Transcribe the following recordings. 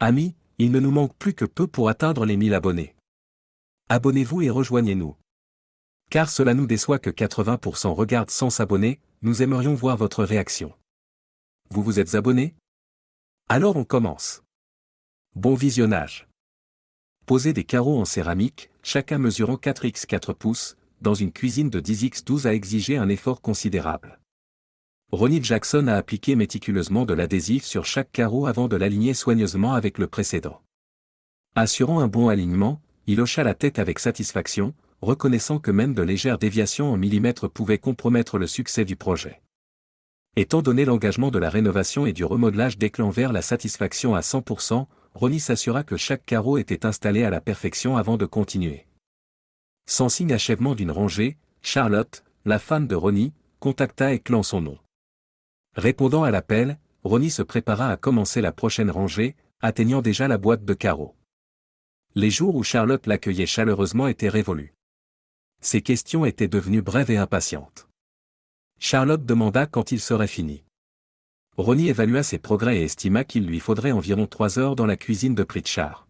Amis, il ne nous manque plus que peu pour atteindre les 1000 abonnés. Abonnez-vous et rejoignez-nous. Car cela nous déçoit que 80% regardent sans s'abonner, nous aimerions voir votre réaction. Vous vous êtes abonné? Alors on commence. Bon visionnage. Poser des carreaux en céramique, chacun mesurant 4x 4 pouces, dans une cuisine de 10x12 a exigé un effort considérable. Ronnie Jackson a appliqué méticuleusement de l'adhésif sur chaque carreau avant de l'aligner soigneusement avec le précédent. Assurant un bon alignement, il hocha la tête avec satisfaction, reconnaissant que même de légères déviations en millimètres pouvaient compromettre le succès du projet. Étant donné l'engagement de la rénovation et du remodelage déclenant vers la satisfaction à 100%, Ronnie s'assura que chaque carreau était installé à la perfection avant de continuer. Sans signe achèvement d'une rangée, Charlotte, la femme de Ronnie, contacta éclatant son nom. Répondant à l'appel, Ronnie se prépara à commencer la prochaine rangée, atteignant déjà la boîte de carreaux. Les jours où Charlotte l'accueillait chaleureusement étaient révolus. Ses questions étaient devenues brèves et impatientes. Charlotte demanda quand il serait fini. Ronnie évalua ses progrès et estima qu'il lui faudrait environ 3 heures dans la cuisine de Pritchard.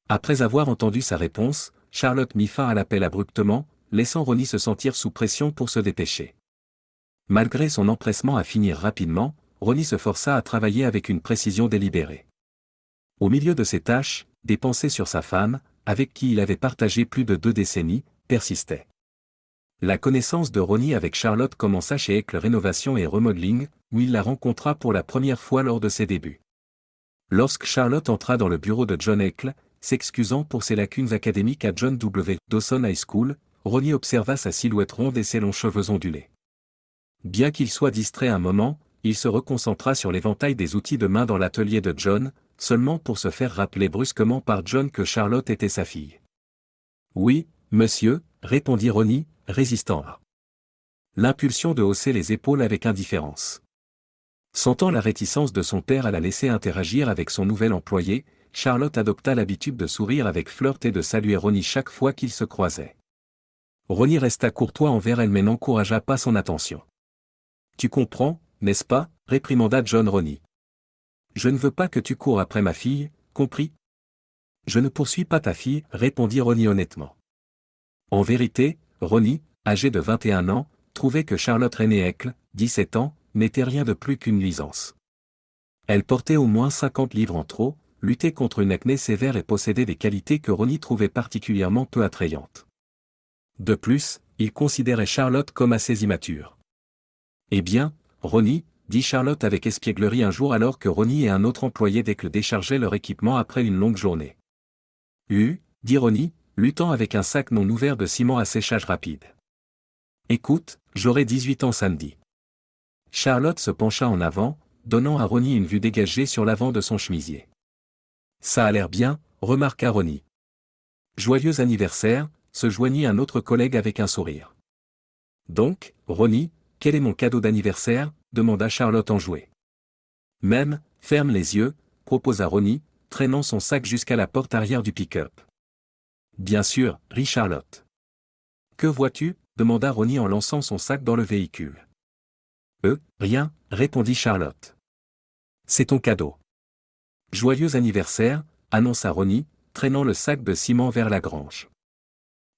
Après avoir entendu sa réponse, Charlotte mit fin à l'appel abruptement, laissant Ronnie se sentir sous pression pour se dépêcher. Malgré son empressement à finir rapidement, Ronnie se força à travailler avec une précision délibérée. Au milieu de ses tâches, des pensées sur sa femme, avec qui il avait partagé plus de 2 décennies, persistaient. La connaissance de Ronnie avec Charlotte commença chez Eckle Rénovation et Remodeling, où il la rencontra pour la première fois lors de ses débuts. Lorsque Charlotte entra dans le bureau de John Eckle, s'excusant pour ses lacunes académiques à John W. Dawson High School, Ronnie observa sa silhouette ronde et ses longs cheveux ondulés. Bien qu'il soit distrait un moment, il se reconcentra sur l'éventail des outils de main dans l'atelier de John, seulement pour se faire rappeler brusquement par John que Charlotte était sa fille. « Oui, monsieur », répondit Ronnie, résistant à l'impulsion de hausser les épaules avec indifférence. Sentant la réticence de son père à la laisser interagir avec son nouvel employé, Charlotte adopta l'habitude de sourire avec flirt et de saluer Ronnie chaque fois qu'ils se croisaient. Ronnie resta courtois envers elle mais n'encouragea pas son attention. « Tu comprends, n'est-ce pas ?» réprimanda John Ronnie. « Je ne veux pas que tu cours après ma fille, compris ?»« Je ne poursuis pas ta fille, » répondit Ronnie honnêtement. En vérité, Ronnie, âgé de 21 ans, trouvait que Charlotte Renée Eckle, 17 ans, n'était rien de plus qu'une nuisance. Elle portait au moins 50 livres en trop, luttait contre une acné sévère et possédait des qualités que Ronnie trouvait particulièrement peu attrayantes. De plus, il considérait Charlotte comme assez immature. « Eh bien, Ronnie, » dit Charlotte avec espièglerie un jour alors que Ronnie et un autre employé d'Eckle déchargeaient leur équipement après une longue journée. « dit Ronnie, luttant avec un sac non ouvert de ciment à séchage rapide. « Écoute, j'aurai 18 ans samedi. » Charlotte se pencha en avant, donnant à Ronnie une vue dégagée sur l'avant de son chemisier. « Ça a l'air bien, » remarqua Ronnie. « Joyeux anniversaire », se joignit un autre collègue avec un sourire. « Donc, Ronnie, quel est mon cadeau d'anniversaire ?» demanda Charlotte enjouée. « Même, ferme les yeux, » proposa Ronnie, traînant son sac jusqu'à la porte arrière du pick-up. « Bien sûr, » rit Charlotte. « Que vois-tu » demanda Ronnie en lançant son sac dans le véhicule. « Rien » répondit Charlotte. « C'est ton cadeau. »« Joyeux anniversaire » annonça Ronnie, traînant le sac de ciment vers la grange.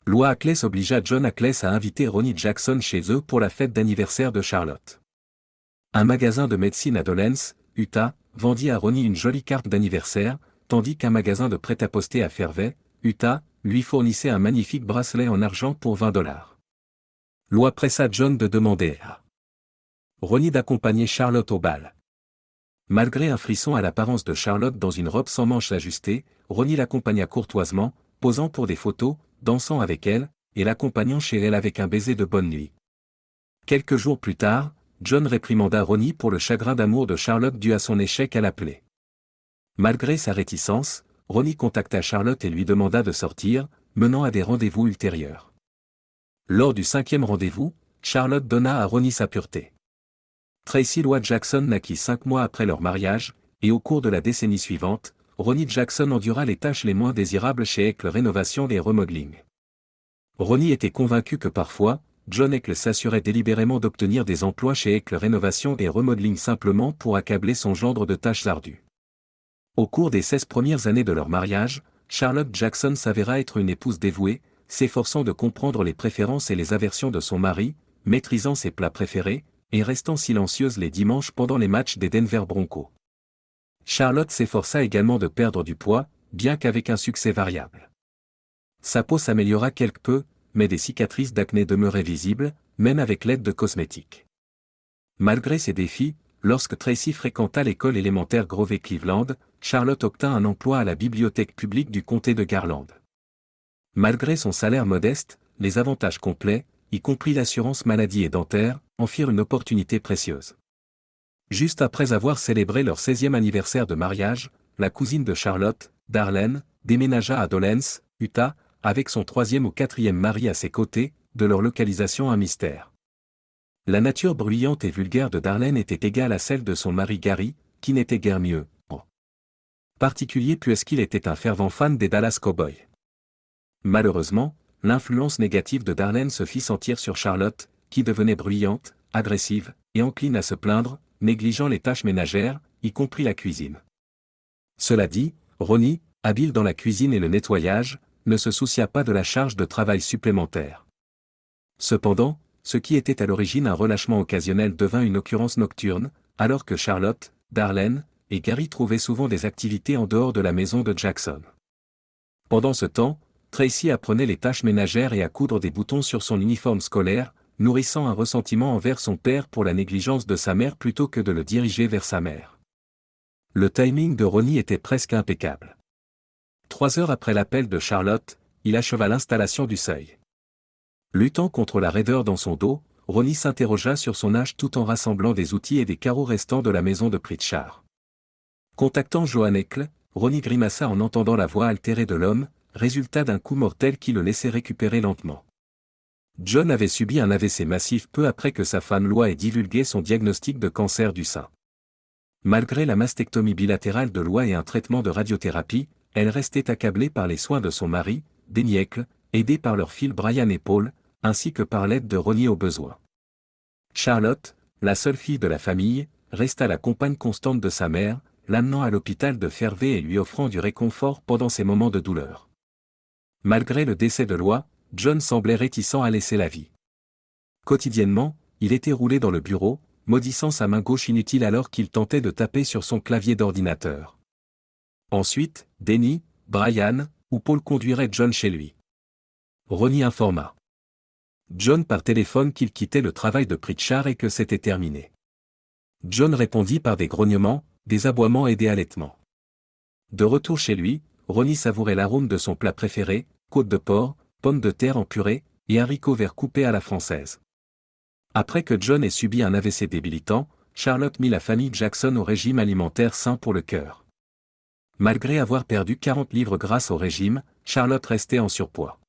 Loi Ackles obligea John Ackles à inviter Ronnie Jackson chez eux pour la fête d'anniversaire de Charlotte. Un magasin de médecine à Dolens, Utah, vendit à Ronnie une jolie carte d'anniversaire, tandis qu'un magasin de prêt-à-poster à Fairview, Utah, lui fournissait un magnifique bracelet en argent pour $20. Loi pressa John de demander à Ronnie d'accompagner Charlotte au bal. Malgré un frisson à l'apparence de Charlotte dans une robe sans manches ajustées, Ronnie l'accompagna courtoisement, posant pour des photos, dansant avec elle, et l'accompagnant chez elle avec un baiser de bonne nuit. Quelques jours plus tard, John réprimanda Ronnie pour le chagrin d'amour de Charlotte dû à son échec à l'appeler. Malgré sa réticence, Ronnie contacta Charlotte et lui demanda de sortir, menant à des rendez-vous ultérieurs. Lors du 5e rendez-vous, Charlotte donna à Ronnie sa pureté. Tracy Lois Jackson naquit 5 mois après leur mariage, et au cours de la décennie suivante, Ronnie Jackson endura les tâches les moins désirables chez Eckle Rénovation et Remodeling. Ronnie était convaincu que parfois, John Eckle s'assurait délibérément d'obtenir des emplois chez Eckle Rénovation et Remodeling simplement pour accabler son gendre de tâches ardues. Au cours des 16 premières années de leur mariage, Charlotte Jackson s'avéra être une épouse dévouée, s'efforçant de comprendre les préférences et les aversions de son mari, maîtrisant ses plats préférés, et restant silencieuse les dimanches pendant les matchs des Denver Broncos. Charlotte s'efforça également de perdre du poids, bien qu'avec un succès variable. Sa peau s'améliora quelque peu, mais des cicatrices d'acné demeuraient visibles, même avec l'aide de cosmétiques. Malgré ces défis, lorsque Tracy fréquenta l'école élémentaire Grover Cleveland, Charlotte obtint un emploi à la bibliothèque publique du comté de Garland. Malgré son salaire modeste, les avantages complets, y compris l'assurance maladie et dentaire, en firent une opportunité précieuse. Juste après avoir célébré leur 16e anniversaire de mariage, la cousine de Charlotte, Darlene, déménagea à Dolens, Utah, avec son 3e ou 4e mari à ses côtés, de leur localisation un mystère. La nature bruyante et vulgaire de Darlene était égale à celle de son mari Gary, qui n'était guère mieux, en particulier puisqu'il était un fervent fan des Dallas Cowboys. Malheureusement, l'influence négative de Darlene se fit sentir sur Charlotte, qui devenait bruyante, agressive, et encline à se plaindre, négligeant les tâches ménagères, y compris la cuisine. Cela dit, Ronnie, habile dans la cuisine et le nettoyage, ne se soucia pas de la charge de travail supplémentaire. Cependant, ce qui était à l'origine un relâchement occasionnel devint une occurrence nocturne, alors que Charlotte, Darlene et Gary trouvaient souvent des activités en dehors de la maison de Jackson. Pendant ce temps, Tracy apprenait les tâches ménagères et à coudre des boutons sur son uniforme scolaire, nourrissant un ressentiment envers son père pour la négligence de sa mère plutôt que de le diriger vers sa mère. Le timing de Ronnie était presque impeccable. 3 heures après l'appel de Charlotte, il acheva l'installation du seuil. Luttant contre la raideur dans son dos, Ronnie s'interrogea sur son âge tout en rassemblant des outils et des carreaux restants de la maison de Pritchard. Contactant Joan Eckle, Ronnie grimaça en entendant la voix altérée de l'homme, résultat d'un coup mortel qui le laissait récupérer lentement. John avait subi un AVC massif peu après que sa femme Lois ait divulgué son diagnostic de cancer du sein. Malgré la mastectomie bilatérale de Lois et un traitement de radiothérapie, elle restait accablée par les soins de son mari, Denny Eckle, aidé par leurs fils Brian et Paul, ainsi que par l'aide de Ronnie au besoin. Charlotte, la seule fille de la famille, resta la compagne constante de sa mère, l'amenant à l'hôpital de Fairview et lui offrant du réconfort pendant ses moments de douleur. Malgré le décès de Lois, John semblait réticent à laisser la vie. Quotidiennement, il était roulé dans le bureau, maudissant sa main gauche inutile alors qu'il tentait de taper sur son clavier d'ordinateur. Ensuite, Denny, Brian ou Paul conduiraient John chez lui. Ronnie informa John par téléphone qu'il quittait le travail de Pritchard et que c'était terminé. John répondit par des grognements, des aboiements et des halètements. De retour chez lui, Ronnie savourait l'arôme de son plat préféré, côte de porc, pommes de terre en purée, et haricots verts coupés à la française. Après que John ait subi un AVC débilitant, Charlotte mit la famille Jackson au régime alimentaire sain pour le cœur. Malgré avoir perdu 40 livres grâce au régime, Charlotte restait en surpoids.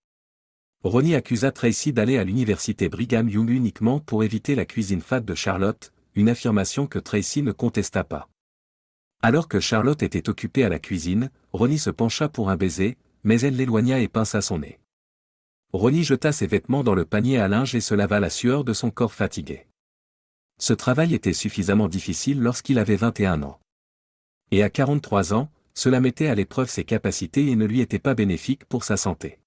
Ronnie accusa Tracy d'aller à l'université Brigham Young uniquement pour éviter la cuisine fade de Charlotte, une affirmation que Tracy ne contesta pas. Alors que Charlotte était occupée à la cuisine, Ronnie se pencha pour un baiser, mais elle l'éloigna et pinça son nez. Ronnie jeta ses vêtements dans le panier à linge et se lava la sueur de son corps fatigué. Ce travail était suffisamment difficile lorsqu'il avait 21 ans. Et à 43 ans, cela mettait à l'épreuve ses capacités et ne lui était pas bénéfique pour sa santé.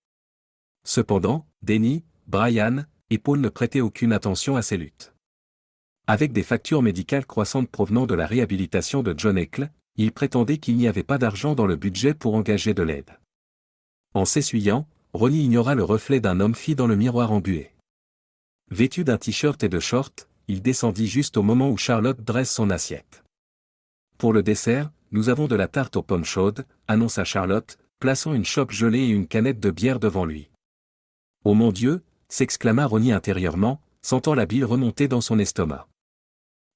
Cependant, Denny, Brian et Paul ne prêtaient aucune attention à ses luttes. Avec des factures médicales croissantes provenant de la réhabilitation de John Eckle, ils prétendaient qu'il n'y avait pas d'argent dans le budget pour engager de l'aide. En s'essuyant, Ronnie ignora le reflet d'un homme-fille dans le miroir embué. Vêtu d'un t-shirt et de shorts, il descendit juste au moment où Charlotte dresse son assiette. Pour le dessert, nous avons de la tarte aux pommes chaudes, annonça Charlotte, plaçant une chope gelée et une canette de bière devant lui. Oh mon Dieu, s'exclama Ronnie intérieurement, sentant la bile remonter dans son estomac.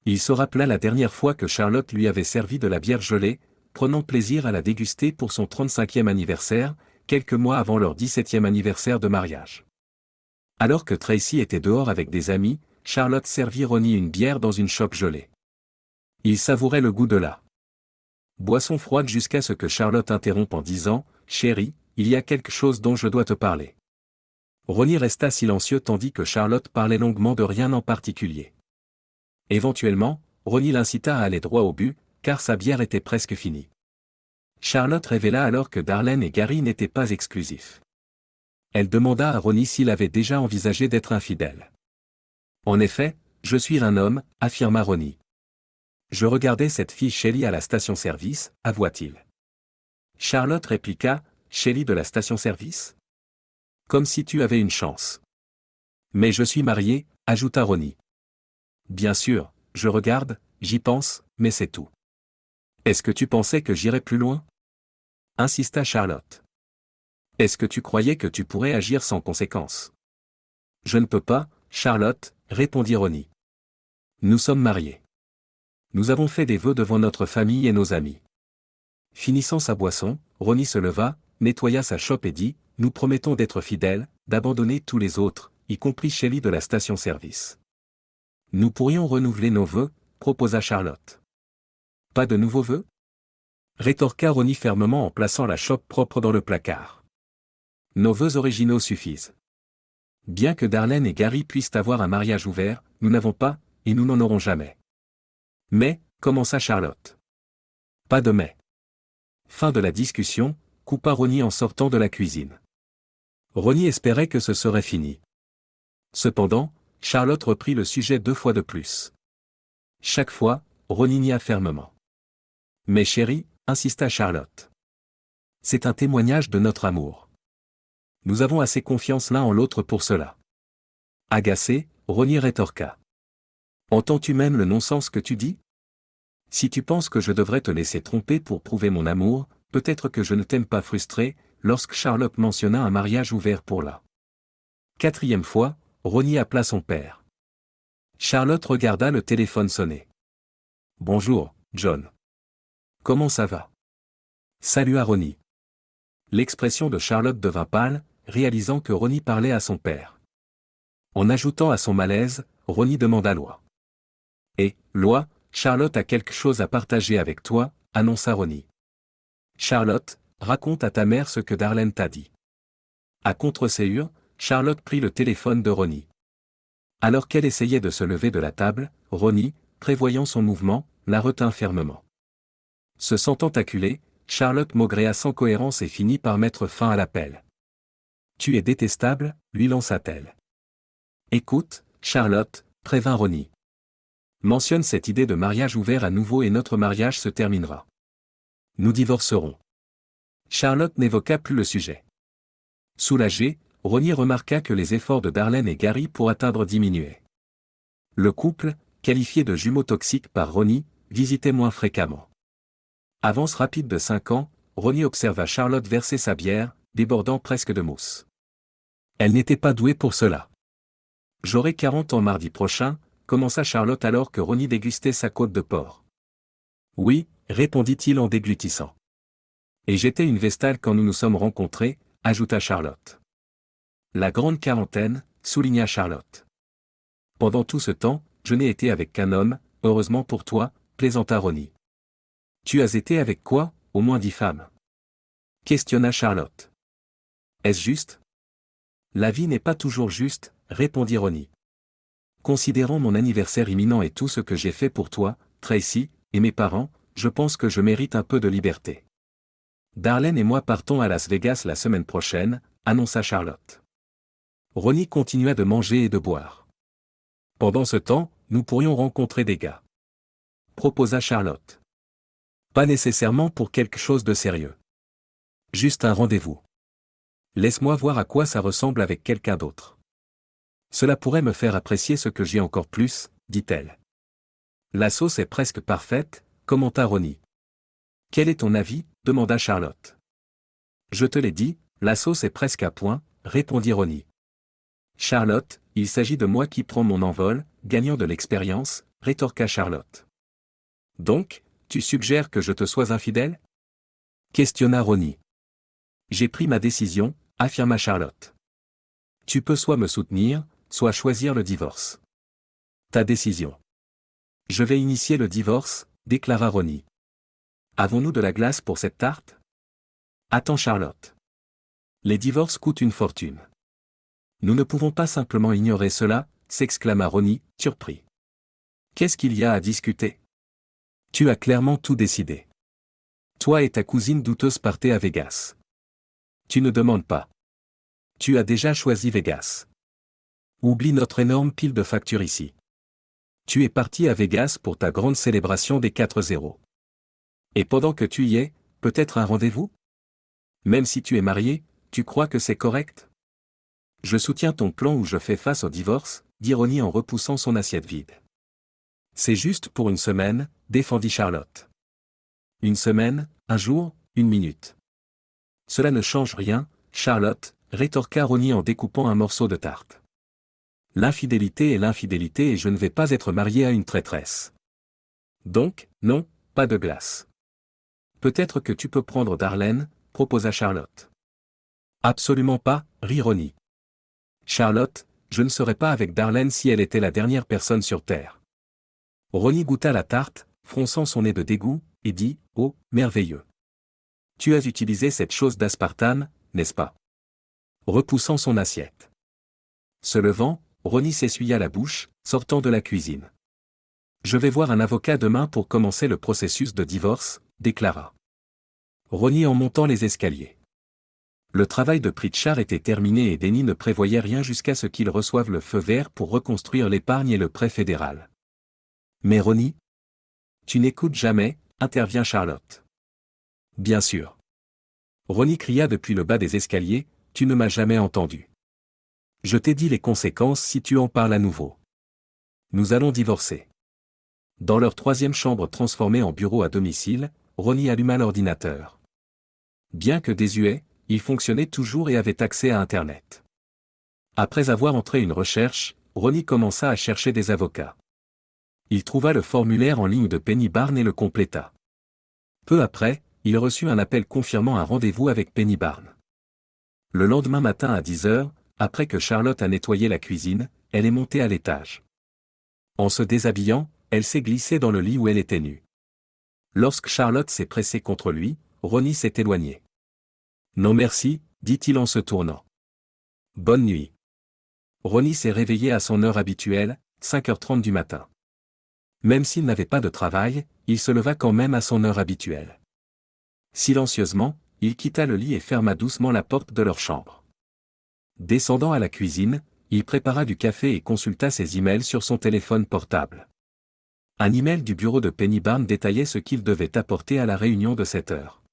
Il se rappela la dernière fois que Charlotte lui avait servi de la bière gelée, prenant plaisir à la déguster pour son 35e anniversaire, quelques mois avant leur 17e anniversaire de mariage. Alors que Tracy était dehors avec des amis, Charlotte servit Ronnie une bière dans une chope gelée. Il savourait le goût de la boisson froide jusqu'à ce que Charlotte interrompe en disant « Chérie, il y a quelque chose dont je dois te parler. » Ronnie resta silencieux tandis que Charlotte parlait longuement de rien en particulier. Éventuellement, Ronnie l'incita à aller droit au but, car sa bière était presque finie. Charlotte révéla alors que Darlene et Gary n'étaient pas exclusifs. Elle demanda à Ronnie s'il avait déjà envisagé d'être infidèle. En effet, je suis un homme, affirma Ronnie. Je regardais cette fille Shelly à la station-service, avoua-t-il. Charlotte répliqua, Shelly de la station-service ? Comme si tu avais une chance. Mais je suis marié, ajouta Ronnie. Bien sûr, je regarde, j'y pense, mais c'est tout. Est-ce que tu pensais que j'irais plus loin ? Insista Charlotte. Est-ce que tu croyais que tu pourrais agir sans conséquence ? Je ne peux pas, Charlotte, répondit Ronnie. Nous sommes mariés. Nous avons fait des vœux devant notre famille et nos amis. Finissant sa boisson, Ronnie se leva, nettoya sa chope et dit, nous promettons d'être fidèles, d'abandonner tous les autres, y compris Shelly de la station-service. Nous pourrions renouveler nos vœux, proposa Charlotte. Pas de nouveaux vœux ? Rétorqua Ronnie fermement en plaçant la chope propre dans le placard. Nos vœux originaux suffisent. Bien que Darlene et Gary puissent avoir un mariage ouvert, nous n'avons pas, et nous n'en aurons jamais. Mais, commença Charlotte. Pas de mais. Fin de la discussion, coupa Ronnie en sortant de la cuisine. Ronnie espérait que ce serait fini. Cependant, Charlotte reprit le sujet 2 fois de plus. Chaque fois, Ronnie nia fermement. Mais chérie, insista Charlotte. C'est un témoignage de notre amour. Nous avons assez confiance l'un en l'autre pour cela. Agacé, Ronnie rétorqua. Entends-tu même le non-sens que tu dis ? Si tu penses que je devrais te laisser tromper pour prouver mon amour, peut-être que je ne t'aime pas frustré, lorsque Charlotte mentionna un mariage ouvert pour la 4e fois, Ronnie appela son père. Charlotte regarda le téléphone sonner. Bonjour, John. Comment ça va ? Salua Ronnie. L'expression de Charlotte devint pâle, réalisant que Ronnie parlait à son père. En ajoutant à son malaise, Ronnie demanda Loi. Et, Loi, Charlotte a quelque chose à partager avec toi, annonça Ronnie. Charlotte, raconte à ta mère ce que Darlene t'a dit. À contre-séhure, Charlotte prit le téléphone de Ronnie. Alors qu'elle essayait de se lever de la table, Ronnie, prévoyant son mouvement, la retint fermement. Se sentant acculée, Charlotte maugréa sans cohérence et finit par mettre fin à l'appel. Tu es détestable, lui lança-t-elle. Écoute, Charlotte, prévint Ronnie. Mentionne cette idée de mariage ouvert à nouveau et notre mariage se terminera. Nous divorcerons. Charlotte n'évoqua plus le sujet. Soulagée, Ronnie remarqua que les efforts de Darlene et Gary pour atteindre diminuaient. Le couple, qualifié de jumeaux toxiques par Ronnie, visitait moins fréquemment. Avance rapide de 5 ans, Ronnie observa Charlotte verser sa bière, débordant presque de mousse. Elle n'était pas douée pour cela. J'aurai 40 ans mardi prochain, commença Charlotte alors que Ronnie dégustait sa côte de porc. Oui, répondit-il en déglutissant. Et j'étais une vestale quand nous nous sommes rencontrés, ajouta Charlotte. La grande quarantaine, souligna Charlotte. Pendant tout ce temps, je n'ai été avec qu'un homme, heureusement pour toi, plaisanta Ronnie. Tu as été avec quoi, au moins 10 femmes ? Questionna Charlotte. Est-ce juste ? La vie n'est pas toujours juste, répondit Ronnie. Considérant mon anniversaire imminent et tout ce que j'ai fait pour toi, Tracy, et mes parents, je pense que je mérite un peu de liberté. Darlene et moi partons à Las Vegas la semaine prochaine, annonça Charlotte. Ronnie continua de manger et de boire. Pendant ce temps, nous pourrions rencontrer des gars. Proposa Charlotte. Pas nécessairement pour quelque chose de sérieux. Juste un rendez-vous. Laisse-moi voir à quoi ça ressemble avec quelqu'un d'autre. Cela pourrait me faire apprécier ce que j'ai encore plus, dit-elle. La sauce est presque parfaite, commenta Ronnie. Quel est ton avis ? Demanda Charlotte. Je te l'ai dit, la sauce est presque à point, répondit Ronnie. Charlotte, il s'agit de moi qui prends mon envol, gagnant de l'expérience, rétorqua Charlotte. Donc, tu suggères que je te sois infidèle ? Questionna Ronnie. J'ai pris ma décision, affirma Charlotte. Tu peux soit me soutenir, soit choisir le divorce. Ta décision. Je vais initier le divorce, déclara Ronnie. Avons-nous de la glace pour cette tarte ? Attends Charlotte. Les divorces coûtent une fortune. Nous ne pouvons pas simplement ignorer cela, s'exclama Ronnie, surpris. Qu'est-ce qu'il y a à discuter ? Tu as clairement tout décidé. Toi et ta cousine douteuse partez à Vegas. Tu ne demandes pas. Tu as déjà choisi Vegas. Oublie notre énorme pile de factures ici. Tu es parti à Vegas pour ta grande célébration des 4-0. Et pendant que tu y es, peut-être un rendez-vous? Même si tu es marié, tu crois que c'est correct? Je soutiens ton plan où je fais face au divorce, dit Ronnie en repoussant son assiette vide. C'est juste pour une semaine, défendit Charlotte. Une semaine, un jour, une minute. Cela ne change rien, Charlotte, rétorqua Ronnie en découpant un morceau de tarte. L'infidélité est l'infidélité et je ne vais pas être marié à une traîtresse. Donc, non, pas de glace. Peut-être que tu peux prendre Darlene, proposa Charlotte. Absolument pas, rit Ronnie. Charlotte, je ne serais pas avec Darlene si elle était la dernière personne sur Terre. Ronnie goûta la tarte, fronçant son nez de dégoût, et dit, oh, merveilleux. Tu as utilisé cette chose d'aspartame, n'est-ce pas? Repoussant son assiette. Se levant, Ronnie s'essuya la bouche, sortant de la cuisine. Je vais voir un avocat demain pour commencer le processus de divorce, déclara Ronnie en montant les escaliers. Le travail de Pritchard était terminé et Denny ne prévoyait rien jusqu'à ce qu'il reçoive le feu vert pour reconstruire l'épargne et le prêt fédéral. Mais Ronnie? Tu n'écoutes jamais, intervient Charlotte. Bien sûr. Ronnie cria depuis le bas des escaliers, tu ne m'as jamais entendu. Je t'ai dit les conséquences si tu en parles à nouveau. Nous allons divorcer. Dans leur troisième chambre transformée en bureau à domicile, Ronnie alluma l'ordinateur. Bien que désuet, il fonctionnait toujours et avait accès à Internet. Après avoir entré une recherche, Ronnie commença à chercher des avocats. Il trouva le formulaire en ligne de Penny Barnes et le compléta. Peu après, il reçut un appel confirmant un rendez-vous avec Penny Barnes. Le lendemain matin à 10 heures, après que Charlotte a nettoyé la cuisine, elle est montée à l'étage. En se déshabillant, elle s'est glissée dans le lit où elle était nue. Lorsque Charlotte s'est pressée contre lui, Ronnie s'est éloigné. Non merci, dit-il en se tournant. Bonne nuit. Ronnie s'est réveillé à son heure habituelle, 5h30 du matin. Même s'il n'avait pas de travail, il se leva quand même à son heure habituelle. Silencieusement, il quitta le lit et ferma doucement la porte de leur chambre. Descendant à la cuisine, il prépara du café et consulta ses emails sur son téléphone portable. Un email du bureau de Penny Barnes détaillait ce qu'il devait apporter à la réunion de 7 heures.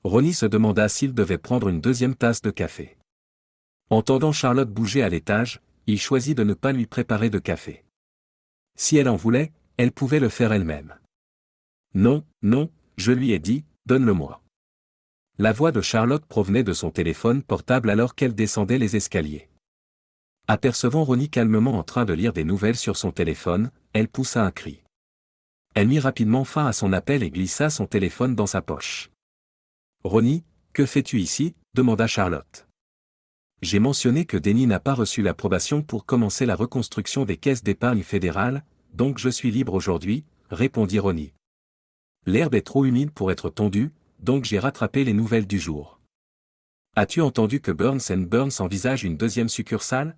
Ronnie se demanda s'il devait prendre une deuxième tasse de café. Entendant Charlotte bouger à l'étage, il choisit de ne pas lui préparer de café. Si elle en voulait, elle pouvait le faire elle-même. Non, non, je lui ai dit, donne-le-moi. La voix de Charlotte provenait de son téléphone portable alors qu'elle descendait les escaliers. Apercevant Ronnie calmement en train de lire des nouvelles sur son téléphone, elle poussa un cri. Elle mit rapidement fin à son appel et glissa son téléphone dans sa poche. « Ronnie, que fais-tu ici ?» demanda Charlotte. « J'ai mentionné que Denny n'a pas reçu l'approbation pour commencer la reconstruction des caisses d'épargne fédérales, donc je suis libre aujourd'hui, » répondit Ronnie. « L'herbe est trop humide pour être tondue, donc j'ai rattrapé les nouvelles du jour. As-tu entendu que Burns & Burns envisage une deuxième succursale?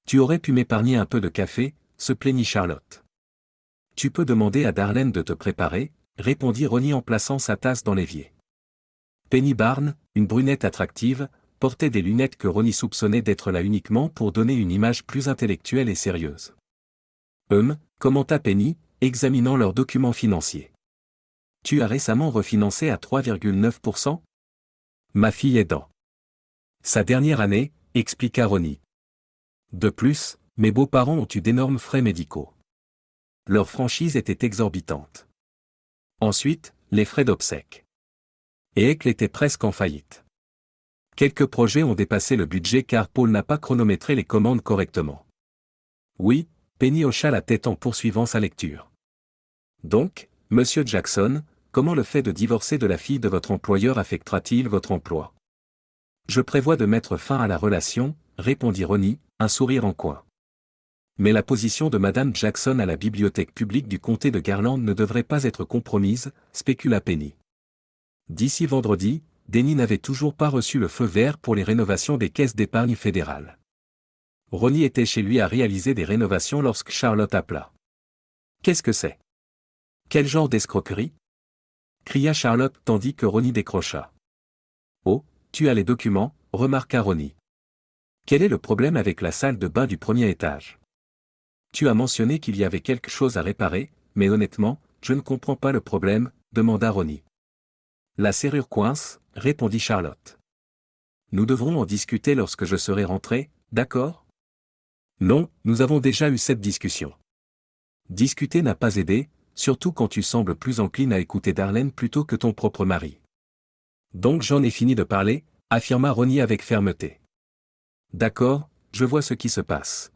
Tu aurais pu m'épargner un peu de café, se plaignit Charlotte. Tu peux demander à Darlene de te préparer, répondit Ronnie en plaçant sa tasse dans l'évier. Penny Barnes, une brunette attractive, portait des lunettes que Ronnie soupçonnait d'être là uniquement pour donner une image plus intellectuelle et sérieuse. Commenta Penny, examinant leurs documents financiers. Tu as récemment refinancé à 3,9%? Ma fille est dans sa dernière année, expliqua Ronnie. De plus, mes beaux-parents ont eu d'énormes frais médicaux. Leur franchise était exorbitante. Ensuite, les frais d'obsèques. Et Ecle était presque en faillite. Quelques projets ont dépassé le budget car Paul n'a pas chronométré les commandes correctement. Oui, Penny hocha la tête en poursuivant sa lecture. Donc, Monsieur Jackson, comment le fait de divorcer de la fille de votre employeur affectera-t-il votre emploi? Je prévois de mettre fin à la relation, répondit Ronnie, un sourire en coin. Mais la position de Madame Jackson à la bibliothèque publique du comté de Garland ne devrait pas être compromise, spécula Penny. D'ici vendredi, Denny n'avait toujours pas reçu le feu vert pour les rénovations des caisses d'épargne fédérales. Ronnie était chez lui à réaliser des rénovations lorsque Charlotte appela. Qu'est-ce que c'est? Quel genre d'escroquerie? cria Charlotte tandis que Ronnie décrocha. Oh, tu as les documents, remarqua Ronnie. Quel est le problème avec la salle de bain du premier étage? Tu as mentionné qu'il y avait quelque chose à réparer, mais honnêtement, je ne comprends pas le problème, demanda Ronnie. La serrure coince, répondit Charlotte. Nous devrons en discuter lorsque je serai rentré, d'accord? Non, nous avons déjà eu cette discussion. Discuter n'a pas aidé, surtout quand tu sembles plus encline à écouter Darlene plutôt que ton propre mari. Donc j'en ai fini de parler, affirma Ronnie avec fermeté. D'accord, je vois ce qui se passe.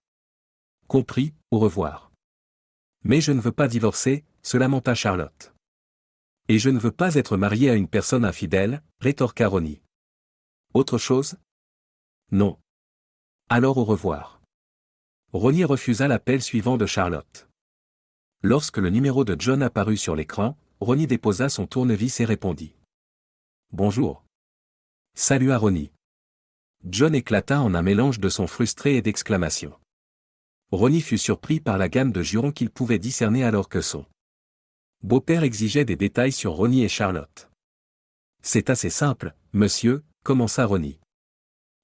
Compris, au revoir. Mais je ne veux pas divorcer, se lamenta Charlotte. Et je ne veux pas être mariée à une personne infidèle, rétorqua Ronnie. Autre chose? Non. Alors au revoir. Ronnie refusa l'appel suivant de Charlotte. Lorsque le numéro de John apparut sur l'écran, Ronnie déposa son tournevis et répondit. Bonjour. Salua Ronnie. John éclata en un mélange de sons frustrés et d'exclamations. Ronnie fut surpris par la gamme de jurons qu'il pouvait discerner alors que son beau-père exigeait des détails sur Ronnie et Charlotte. C'est assez simple, monsieur, commença Ronnie.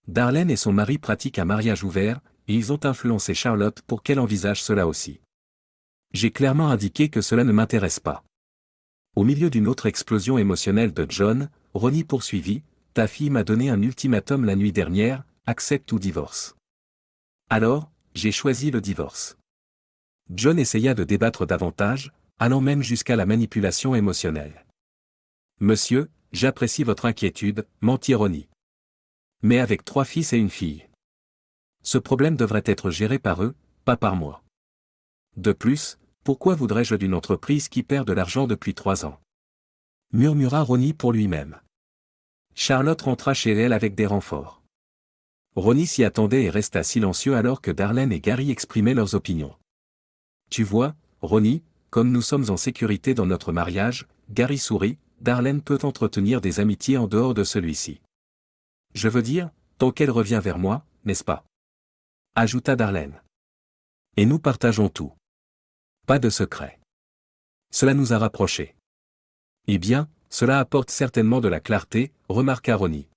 Darlene et son mari pratiquent un mariage ouvert, et ils ont influencé Charlotte pour qu'elle envisage cela aussi. J'ai clairement indiqué que cela ne m'intéresse pas. Au milieu d'une autre explosion émotionnelle de John, Ronnie poursuivit, ta fille m'a donné un ultimatum la nuit dernière, accepte ou divorce. Alors, j'ai choisi le divorce. John essaya de débattre davantage, allant même jusqu'à la manipulation émotionnelle. Monsieur, j'apprécie votre inquiétude, mentit Ronnie. Mais avec 3 fils et une fille. Ce problème devrait être géré par eux, pas par moi. De plus, pourquoi voudrais-je d'une entreprise qui perd de l'argent depuis 3 ans? Murmura Ronnie pour lui-même. Charlotte rentra chez elle avec des renforts. Ronnie s'y attendait et resta silencieux alors que Darlene et Gary exprimaient leurs opinions. Tu vois, Ronnie, comme nous sommes en sécurité dans notre mariage, Gary sourit, Darlene peut entretenir des amitiés en dehors de celui-ci. Je veux dire, tant qu'elle revient vers moi, n'est-ce pas? Ajouta Darlene. Et nous partageons tout. Pas de secret. Cela nous a rapprochés. Eh bien, cela apporte certainement de la clarté, remarqua Ronnie.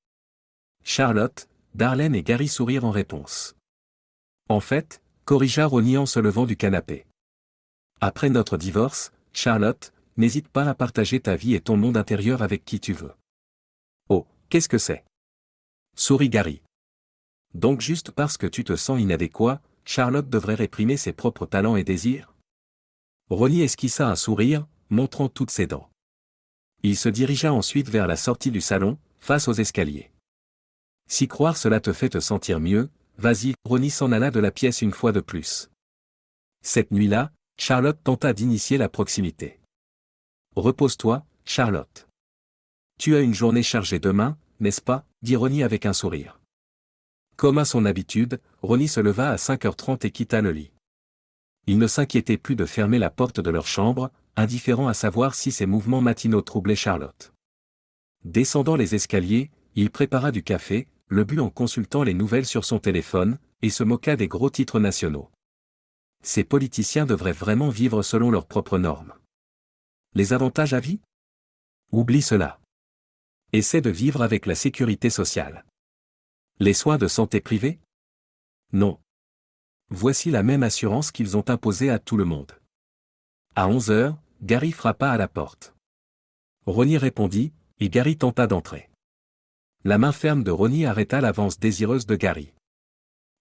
Charlotte, Darlene et Gary sourirent en réponse. En fait, corrigea Ronnie en se levant du canapé. Après notre divorce, Charlotte, n'hésite pas à partager ta vie et ton monde intérieur avec qui tu veux. Oh, qu'est-ce que c'est? Sourit Gary. Donc juste parce que tu te sens inadéquat, Charlotte devrait réprimer ses propres talents et désirs? Ronnie esquissa un sourire, montrant toutes ses dents. Il se dirigea ensuite vers la sortie du salon, face aux escaliers. Si croire cela te fait te sentir mieux, vas-y, Ronnie s'en alla de la pièce une fois de plus. Cette nuit-là, Charlotte tenta d'initier la proximité. Repose-toi, Charlotte. Tu as une journée chargée demain, n'est-ce pas, dit Ronnie avec un sourire. Comme à son habitude, Ronnie se leva à 5h30 et quitta le lit. Il ne s'inquiétait plus de fermer la porte de leur chambre, indifférent à savoir si ses mouvements matinaux troublaient Charlotte. Descendant les escaliers, il prépara du café, le but en consultant les nouvelles sur son téléphone, et se moqua des gros titres nationaux. Ces politiciens devraient vraiment vivre selon leurs propres normes. Les avantages à vie? Oublie cela. Essaie de vivre avec la sécurité sociale. Les soins de santé privés? Non. Voici la même assurance qu'ils ont imposée à tout le monde. À 11h, Gary frappa à la porte. Ronnie répondit, et Gary tenta d'entrer. La main ferme de Ronnie arrêta l'avance désireuse de Gary.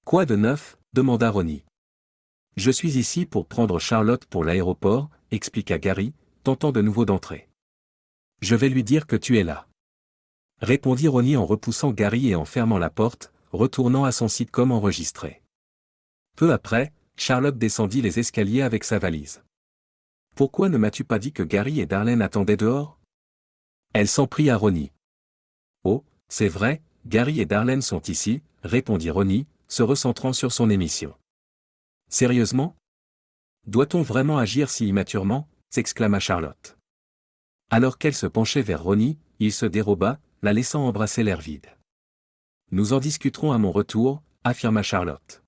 Quoi de neuf? Demanda Ronnie. Je suis ici pour prendre Charlotte pour l'aéroport, expliqua Gary, tentant de nouveau d'entrer. Je vais lui dire que tu es là. Répondit Ronnie en repoussant Gary et en fermant la porte, retournant à son sitcom enregistré. Peu après, Charlotte descendit les escaliers avec sa valise. Pourquoi ne m'as-tu pas dit que Gary et Darlene attendaient dehors? Elle s'en prit à Ronnie. Oh, c'est vrai, Gary et Darlene sont ici, répondit Ronnie, se recentrant sur son émission. Sérieusement? Doit-on vraiment agir si immaturement? S'exclama Charlotte. Alors qu'elle se penchait vers Ronnie, il se déroba, la laissant embrasser l'air vide. Nous en discuterons à mon retour, affirma Charlotte.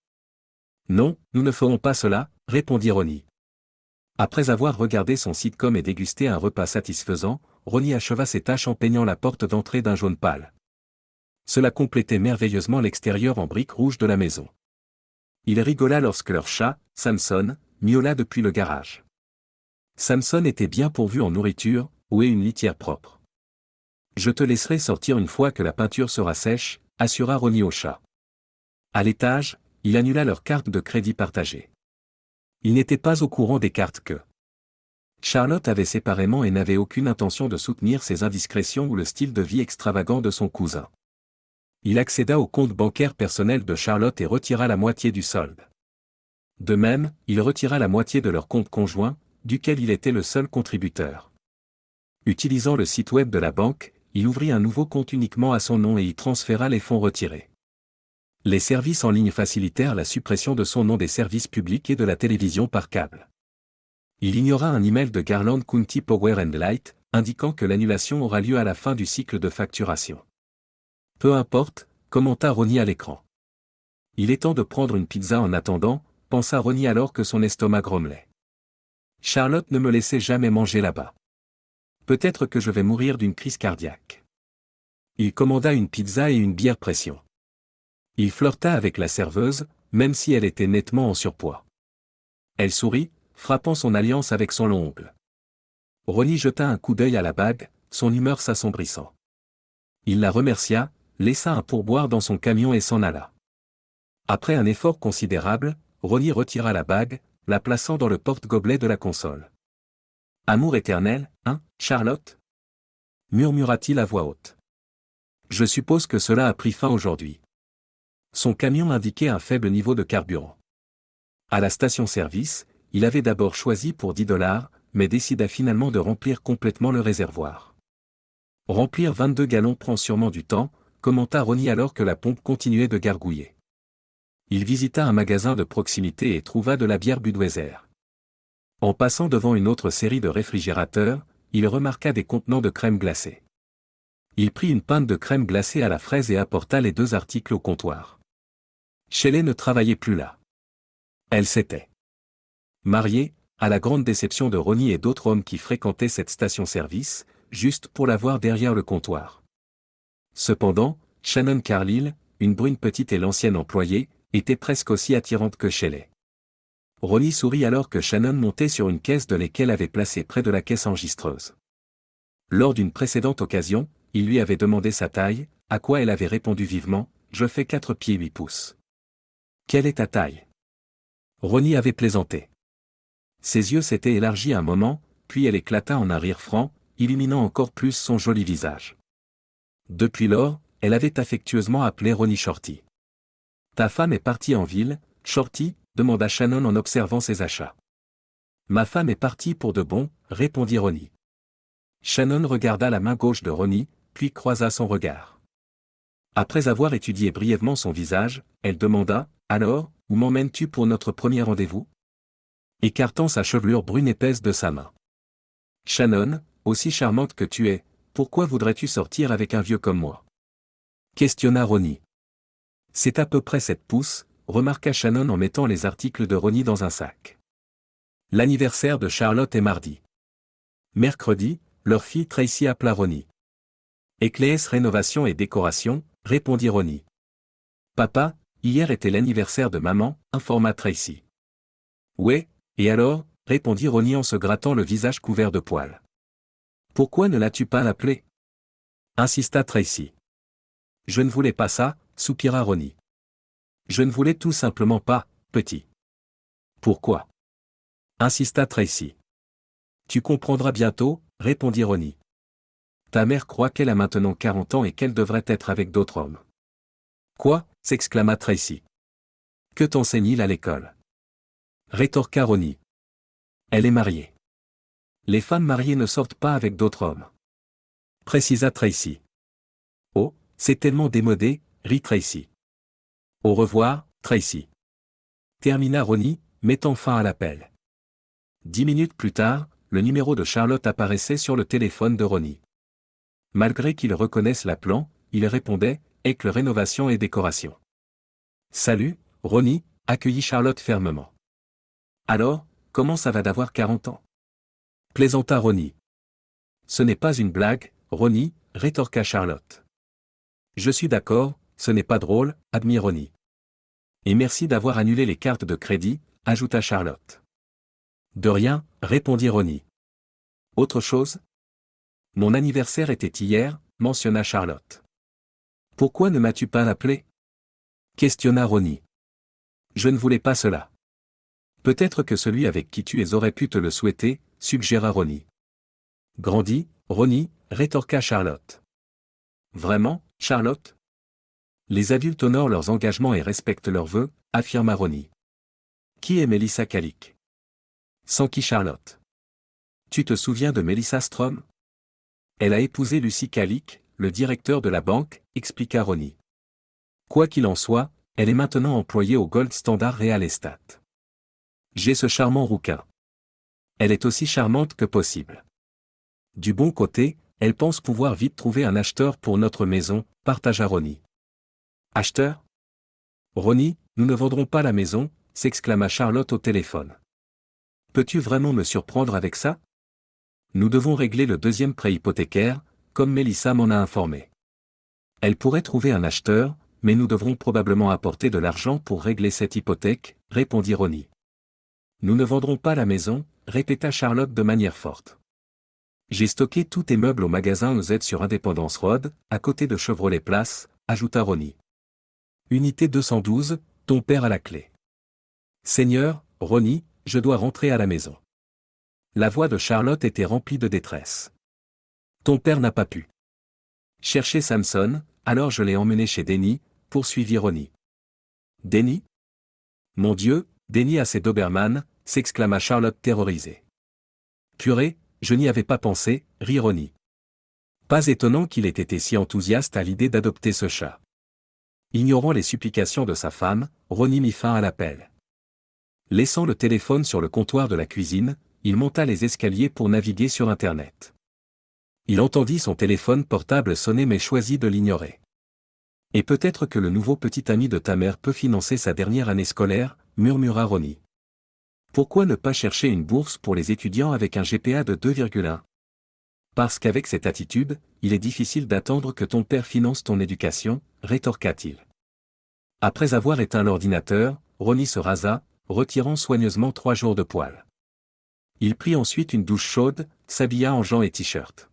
Non, nous ne ferons pas cela, répondit Ronnie. Après avoir regardé son sitcom et dégusté un repas satisfaisant, Ronnie acheva ses tâches en peignant la porte d'entrée d'un jaune pâle. Cela complétait merveilleusement l'extérieur en briques rouges de la maison. Il rigola lorsque leur chat, Samson, miaula depuis le garage. Samson était bien pourvu en nourriture, où est une litière propre. Je te laisserai sortir une fois que la peinture sera sèche, assura Ronnie au chat. À l'étage, il annula leur carte de crédit partagée. Il n'était pas au courant des cartes que Charlotte avait séparément et n'avait aucune intention de soutenir ses indiscrétions ou le style de vie extravagant de son cousin. Il accéda au compte bancaire personnel de Charlotte et retira la moitié du solde. De même, il retira la moitié de leur compte conjoint, duquel il était le seul contributeur. Utilisant le site web de la banque, il ouvrit un nouveau compte uniquement à son nom et y transféra les fonds retirés. Les services en ligne facilitèrent la suppression de son nom des services publics et de la télévision par câble. Il ignora un email de Garland County Power and Light, indiquant que l'annulation aura lieu à la fin du cycle de facturation. Peu importe, commenta Ronnie à l'écran. Il est temps de prendre une pizza en attendant, pensa Ronnie alors que son estomac grommelait. Charlotte ne me laissait jamais manger là-bas. Peut-être que je vais mourir d'une crise cardiaque. Il commanda une pizza et une bière pression. Il flirta avec la serveuse, même si elle était nettement en surpoids. Elle sourit, frappant son alliance avec son long ongle. Ronnie jeta un coup d'œil à la bague, son humeur s'assombrissant. Il la remercia, laissa un pourboire dans son camion et s'en alla. Après un effort considérable, Ronnie retira la bague, la plaçant dans le porte-gobelet de la console. « Amour éternel, hein, Charlotte ?» murmura-t-il à voix haute. « Je suppose que cela a pris fin aujourd'hui. » Son camion indiquait un faible niveau de carburant. À la station-service, il avait d'abord choisi pour $10, mais décida finalement de remplir complètement le réservoir. Remplir 22 gallons prend sûrement du temps, commenta Ronnie alors que la pompe continuait de gargouiller. Il visita un magasin de proximité et trouva de la bière Budweiser. En passant devant une autre série de réfrigérateurs, il remarqua des contenants de crème glacée. Il prit une pinte de crème glacée à la fraise et apporta les 2 articles au comptoir. Shelley ne travaillait plus là. Elle s'était mariée, à la grande déception de Ronnie et d'autres hommes qui fréquentaient cette station-service, juste pour la voir derrière le comptoir. Cependant, Shannon Carlyle, une brune petite et l'ancienne employée, était presque aussi attirante que Shelley. Ronnie sourit alors que Shannon montait sur une caisse de lait qu'elle avait placée près de la caisse enregistreuse. Lors d'une précédente occasion, il lui avait demandé sa taille, à quoi elle avait répondu vivement, « Je fais 4 pieds 8 pouces. » « Quelle est ta taille ?» Ronnie avait plaisanté. Ses yeux s'étaient élargis un moment, puis elle éclata en un rire franc, illuminant encore plus son joli visage. Depuis lors, elle avait affectueusement appelé Ronnie Shorty. « Ta femme est partie en ville, Shorty ?» demanda Shannon en observant ses achats. « Ma femme est partie pour de bon », répondit Ronnie. Shannon regarda la main gauche de Ronnie, puis croisa son regard. Après avoir étudié brièvement son visage, elle demanda, « Alors, où m'emmènes-tu pour notre premier rendez-vous ?» écartant sa chevelure brune épaisse de sa main. « Shannon, aussi charmante que tu es, pourquoi voudrais-tu sortir avec un vieux comme moi ?» questionna Ronnie. « C'est à peu près 7 pouces, » remarqua Shannon en mettant les articles de Ronnie dans un sac. L'anniversaire de Charlotte est mardi. Mercredi, leur fille Tracy appela Ronnie. « Ecléès Rénovation et Décoration », répondit Ronnie. « Papa, hier était l'anniversaire de maman », informa Tracy. « Ouais, et alors ?» répondit Ronnie en se grattant le visage couvert de poils. « Pourquoi ne l'as-tu pas appelé ?» insista Tracy. « Je ne voulais pas ça, » soupira Ronnie. « Je ne voulais tout simplement pas, petit. »« Pourquoi ?» insista Tracy. « Tu comprendras bientôt, » répondit Ronnie. « Ta mère croit qu'elle a maintenant 40 ans et qu'elle devrait être avec d'autres hommes. »« Quoi ?» s'exclama Tracy. « Que t'enseigne-t-il à l'école ?» rétorqua Ronnie. « Elle est mariée. »« Les femmes mariées ne sortent pas avec d'autres hommes. » précisa Tracy. « Oh, c'est tellement démodé, » rit Tracy. « Au revoir, Tracy. » termina Ronnie, mettant fin à l'appel. 10 minutes plus tard, le numéro de Charlotte apparaissait sur le téléphone de Ronnie. Malgré qu'il reconnaisse l'appelant, il répondait « Ecle Rénovation et Décoration. »« Salut, Ronnie », accueillit Charlotte fermement. « Alors, comment ça va d'avoir 40 ans ?» plaisanta Ronnie. « Ce n'est pas une blague, Ronnie, rétorqua Charlotte. Je suis d'accord, ce n'est pas drôle, admit Ronnie. Et merci d'avoir annulé les cartes de crédit, ajouta Charlotte. De rien, répondit Ronnie. Autre chose? Mon anniversaire était hier, mentionna Charlotte. Pourquoi ne m'as-tu pas appelé? Questionna Ronnie. Je ne voulais pas cela. Peut-être que celui avec qui tu es aurait pu te le souhaiter, suggéra Ronnie. Grandis, Ronnie, rétorqua Charlotte. Vraiment, Charlotte? Les adultes honorent leurs engagements et respectent leurs vœux, affirma Ronnie. Qui est Melissa Calic? Sans qui Charlotte? Tu te souviens de Melissa Strom? Elle a épousé Lucie Calic, le directeur de la banque, expliqua Ronnie. Quoi qu'il en soit, elle est maintenant employée au Gold Standard Real Estate. J'ai ce charmant rouquin. Elle est aussi charmante que possible. Du bon côté, elle pense pouvoir vite trouver un acheteur pour notre maison, partagea Ronnie. Acheteur? Ronnie, nous ne vendrons pas la maison, s'exclama Charlotte au téléphone. Peux-tu vraiment me surprendre avec ça? Nous devons régler le deuxième prêt hypothécaire, comme Melissa m'en a informé. Elle pourrait trouver un acheteur, mais nous devrons probablement apporter de l'argent pour régler cette hypothèque, répondit Ronnie. Nous ne vendrons pas la maison, répéta Charlotte de manière forte. J'ai stocké tous tes meubles au magasin OZ sur Independence Road, à côté de Chevrolet Place, ajouta Ronnie. Unité 212, ton père a la clé. Seigneur, Ronnie, je dois rentrer à la maison. La voix de Charlotte était remplie de détresse. Ton père n'a pas pu chercher Samson, alors je l'ai emmené chez Denny, poursuivit Ronnie. Denny? Mon Dieu, Denny a ses Doberman, s'exclama Charlotte terrorisée. Purée, je n'y avais pas pensé, rit Ronnie. Pas étonnant qu'il ait été si enthousiaste à l'idée d'adopter ce chat. Ignorant les supplications de sa femme, Ronnie mit fin à l'appel. Laissant le téléphone sur le comptoir de la cuisine, il monta les escaliers pour naviguer sur Internet. Il entendit son téléphone portable sonner mais choisit de l'ignorer. Et peut-être que le nouveau petit ami de ta mère peut financer sa dernière année scolaire, murmura Ronnie. Pourquoi ne pas chercher une bourse pour les étudiants avec un GPA de 2,1? Parce qu'avec cette attitude, il est difficile d'attendre que ton père finance ton éducation, rétorqua-t-il. Après avoir éteint l'ordinateur, Ronnie se rasa, retirant soigneusement 3 jours de poils. Il prit ensuite une douche chaude, s'habilla en jeans et t-shirt.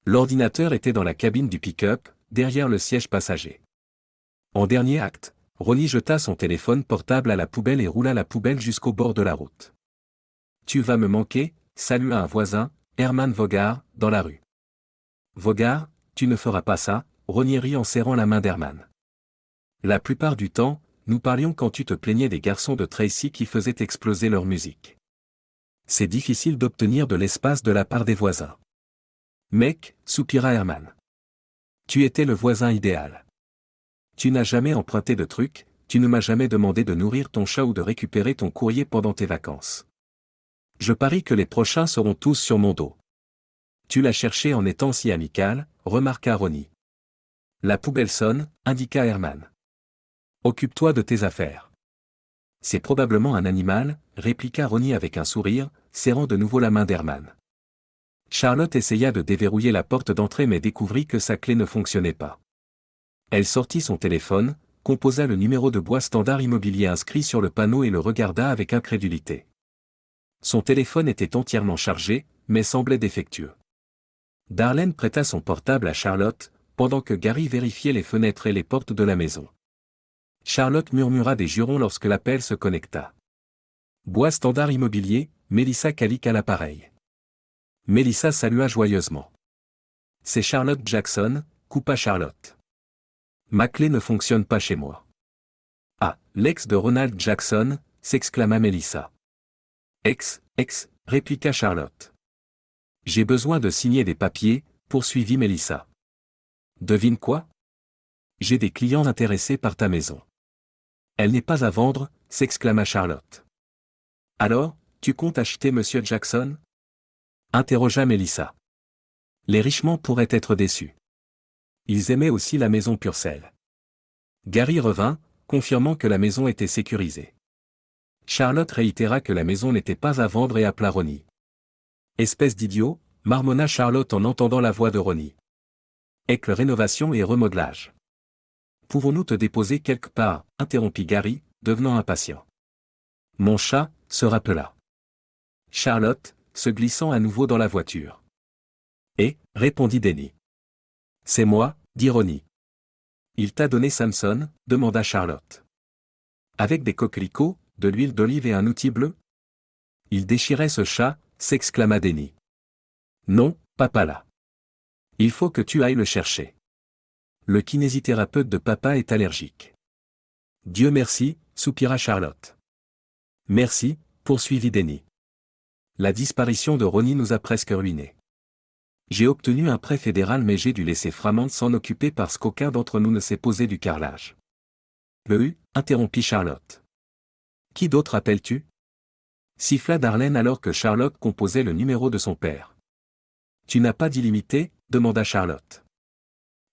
L'ordinateur était dans la cabine du pick-up, derrière le siège passager. En dernier acte, Ronnie jeta son téléphone portable à la poubelle et roula la poubelle jusqu'au bord de la route. Tu vas me manquer, salua un voisin, Herman Vogard, dans la rue. Vogard, tu ne feras pas ça, Ronnie rit en serrant la main d'Herman. La plupart du temps, nous parlions quand tu te plaignais des garçons de Tracy qui faisaient exploser leur musique. C'est difficile d'obtenir de l'espace de la part des voisins. Mec, soupira Herman. Tu étais le voisin idéal. Tu n'as jamais emprunté de trucs, tu ne m'as jamais demandé de nourrir ton chat ou de récupérer ton courrier pendant tes vacances. Je parie que les prochains seront tous sur mon dos. Tu l'as cherché en étant si amical, remarqua Ronnie. La poubelle sonne, indiqua Herman. Occupe-toi de tes affaires. C'est probablement un animal, répliqua Ronnie avec un sourire, serrant de nouveau la main d'Herman. Charlotte essaya de déverrouiller la porte d'entrée mais découvrit que sa clé ne fonctionnait pas. Elle sortit son téléphone, composa le numéro de bois standard immobilier inscrit sur le panneau et le regarda avec incrédulité. Son téléphone était entièrement chargé, mais semblait défectueux. Darlene prêta son portable à Charlotte, pendant que Gary vérifiait les fenêtres et les portes de la maison. Charlotte murmura des jurons lorsque l'appel se connecta. Bois standard immobilier, Melissa Calic à l'appareil. Melissa salua joyeusement. C'est Charlotte Jackson, coupa Charlotte. Ma clé ne fonctionne pas chez moi. Ah, l'ex de Ronald Jackson, s'exclama Melissa. Ex, répliqua Charlotte. J'ai besoin de signer des papiers, poursuivit Melissa. Devine quoi? J'ai des clients intéressés par ta maison. Elle n'est pas à vendre, s'exclama Charlotte. Alors, tu comptes acheter Monsieur Jackson? Interrogea Melissa. Les Richemont pourraient être déçus. Ils aimaient aussi la maison Purcell. Gary revint, confirmant que la maison était sécurisée. Charlotte réitéra que la maison n'était pas à vendre et appela Ronnie. Espèce d'idiot, marmonna Charlotte en entendant la voix de Ronnie. Aicle rénovation et remodelage. Pouvons-nous te déposer quelque part, interrompit Gary, devenant impatient. Mon chat, se rappela Charlotte, se glissant à nouveau dans la voiture. Et, répondit Denny. C'est moi, dit Ronnie. Il t'a donné Samson, demanda Charlotte. Avec des coquelicots, de l'huile d'olive et un outil bleu? Il déchirait ce chat, s'exclama Denny. Non, papa là. Il faut que tu ailles le chercher. Le kinésithérapeute de papa est allergique. Dieu merci, soupira Charlotte. Merci, poursuivit Denny. La disparition de Ronnie nous a presque ruinés. J'ai obtenu un prêt fédéral mais j'ai dû laisser Framand s'en occuper parce qu'aucun d'entre nous ne s'est posé du carrelage. Interrompit Charlotte. Qui d'autre appelles-tu? Siffla Darlene alors que Charlotte composait le numéro de son père. Tu n'as pas d'illimité? Demanda Charlotte.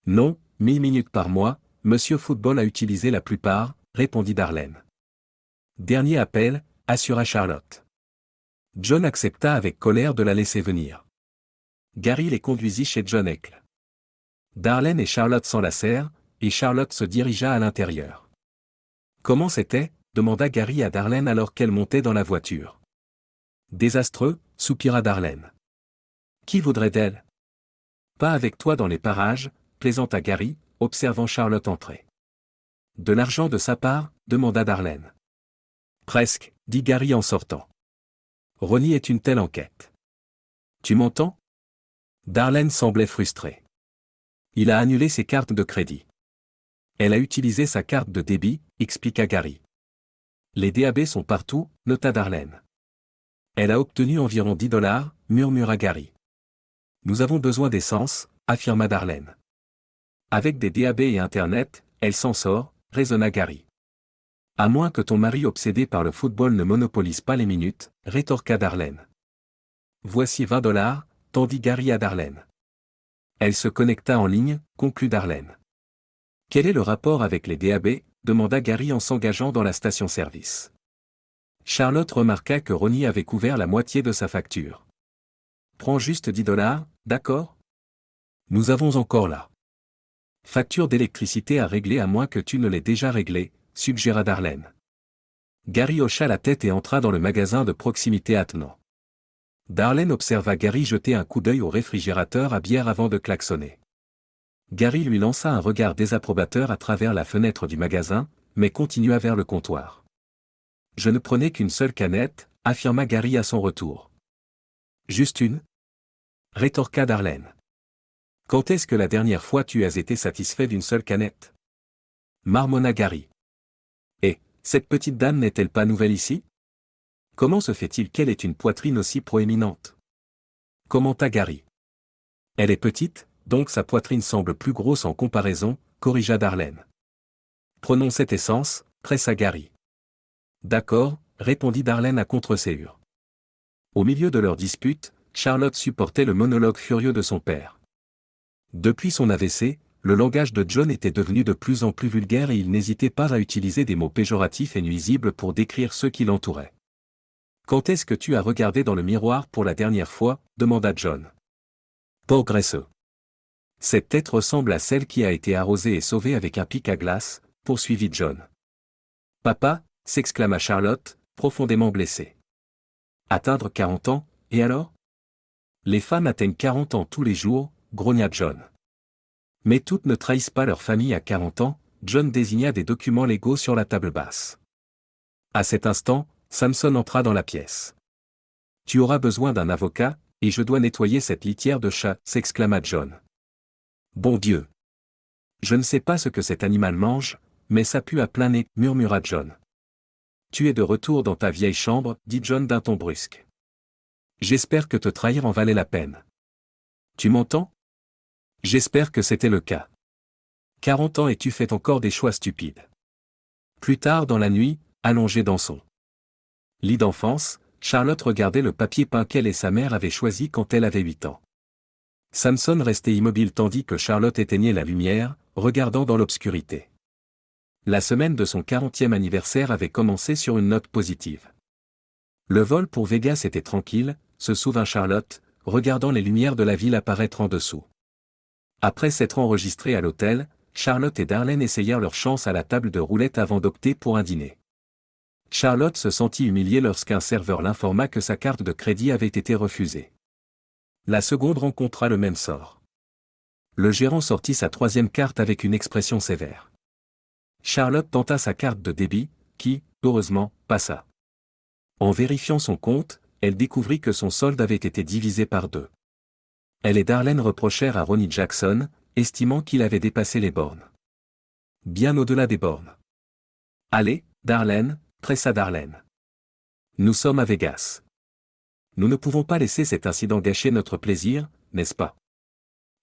Non, 1000 minutes par mois, Monsieur Football a utilisé la plupart, répondit Darlene. Dernier appel, assura Charlotte. John accepta avec colère de la laisser venir. Gary les conduisit chez John Aicle. Darlene et Charlotte s'enlacèrent, et Charlotte se dirigea à l'intérieur. Comment c'était? Demanda Gary à Darlene alors qu'elle montait dans la voiture. Désastreux, soupira Darlene. Qui voudrait d'elle? Pas avec toi dans les parages, plaisanta Gary, observant Charlotte entrer. De l'argent de sa part? Demanda Darlene. Presque, dit Gary en sortant. Ronnie est une telle enquête. Tu m'entends? Darlene semblait frustrée. Il a annulé ses cartes de crédit. Elle a utilisé sa carte de débit, expliqua Gary. Les DAB sont partout, nota Darlene. Elle a obtenu environ $10, murmura Gary. Nous avons besoin d'essence, affirma Darlene. Avec des DAB et Internet, elle s'en sort, raisonna Gary. À moins que ton mari obsédé par le football ne monopolise pas les minutes, rétorqua Darlene. Voici $20, tendit Gary à Darlene. Elle se connecta en ligne, conclut Darlene. Quel est le rapport avec les DAB? Demanda Gary en s'engageant dans la station-service. Charlotte remarqua que Ronnie avait couvert la moitié de sa facture. Prends juste $10, d'accord? Nous avons encore là. Facture d'électricité à régler à moins que tu ne l'aies déjà réglée, suggéra Darlene. Gary hocha la tête et entra dans le magasin de proximité attenant. Darlene observa Gary jeter un coup d'œil au réfrigérateur à bière avant de klaxonner. Gary lui lança un regard désapprobateur à travers la fenêtre du magasin, mais continua vers le comptoir. Je ne prenais qu'une seule canette, affirma Gary à son retour. Juste une? Rétorqua Darlene. Quand est-ce que la dernière fois tu as été satisfait d'une seule canette? Marmonna Gary. Et, cette petite dame n'est-elle pas nouvelle ici? Comment se fait-il qu'elle ait une poitrine aussi proéminente? Commenta Gary. Elle est petite, donc sa poitrine semble plus grosse en comparaison, corrigea Darlene. Prenons cette essence, pressa Gary. D'accord, répondit Darlene à contre-séhure. Au milieu de leur dispute, Charlotte supportait le monologue furieux de son père. Depuis son AVC, le langage de John était devenu de plus en plus vulgaire et il n'hésitait pas à utiliser des mots péjoratifs et nuisibles pour décrire ceux qui l'entouraient. Quand est-ce que tu as regardé dans le miroir pour la dernière fois? Demanda John. Porc graisseux. Cette tête ressemble à celle qui a été arrosée et sauvée avec un pic à glace, poursuivit John. Papa, s'exclama Charlotte, profondément blessée. Atteindre 40 ans, et alors? Les femmes atteignent 40 ans tous les jours, grogna John. Mais toutes ne trahissent pas leur famille à 40 ans, John désigna des documents légaux sur la table basse. À cet instant, Samson entra dans la pièce. Tu auras besoin d'un avocat, et je dois nettoyer cette litière de chat, s'exclama John. Bon Dieu! Je ne sais pas ce que cet animal mange, mais ça pue à plein nez, murmura John. Tu es de retour dans ta vieille chambre, dit John d'un ton brusque. J'espère que te trahir en valait la peine. Tu m'entends? J'espère que c'était le cas. 40 ans et tu fais encore des choix stupides. Plus tard dans la nuit, allongé dans son lit d'enfance, Charlotte regardait le papier peint qu'elle et sa mère avaient choisi quand elle avait 8 ans. Samson restait immobile tandis que Charlotte éteignait la lumière, regardant dans l'obscurité. La semaine de son 40e anniversaire avait commencé sur une note positive. Le vol pour Vegas était tranquille, se souvint Charlotte, regardant les lumières de la ville apparaître en dessous. Après s'être enregistrés à l'hôtel, Charlotte et Darlene essayèrent leur chance à la table de roulette avant d'opter pour un dîner. Charlotte se sentit humiliée lorsqu'un serveur l'informa que sa carte de crédit avait été refusée. La seconde rencontra le même sort. Le gérant sortit sa troisième carte avec une expression sévère. Charlotte tenta sa carte de débit, qui, heureusement, passa. En vérifiant son compte, elle découvrit que son solde avait été divisé par 2. Elle et Darlene reprochèrent à Ronnie Jackson, estimant qu'il avait dépassé les bornes. Bien au-delà des bornes. « Allez, Darlene », pressa Darlene. « Nous sommes à Vegas. Nous ne pouvons pas laisser cet incident gâcher notre plaisir, n'est-ce pas ?»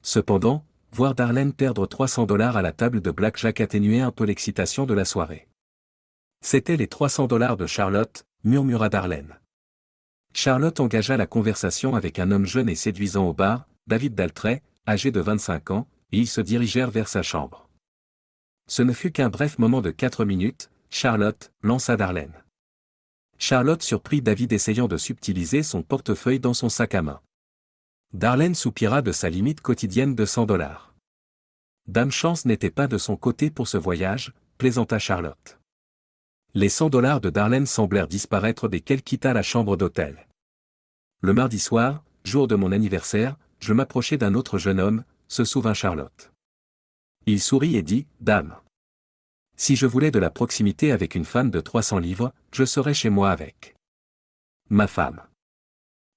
Cependant, voir Darlene perdre $300 à la table de blackjack atténuait un peu l'excitation de la soirée. « C'étaient les $300 de Charlotte », murmura Darlene. Charlotte engagea la conversation avec un homme jeune et séduisant au bar, David Daltrey, âgé de 25 ans, et ils se dirigèrent vers sa chambre. Ce ne fut qu'un bref moment de 4 minutes, Charlotte, lança Darlene. Charlotte surprit David essayant de subtiliser son portefeuille dans son sac à main. Darlene soupira de sa limite quotidienne de $100. Dame Chance n'était pas de son côté pour ce voyage, plaisanta Charlotte. Les $100 de Darlene semblèrent disparaître dès qu'elle quitta la chambre d'hôtel. Le mardi soir, jour de mon anniversaire, je m'approchai d'un autre jeune homme, se souvint Charlotte. Il sourit et dit, « Dame. Si je voulais de la proximité avec une femme de 300 livres, je serais chez moi avec ma femme. »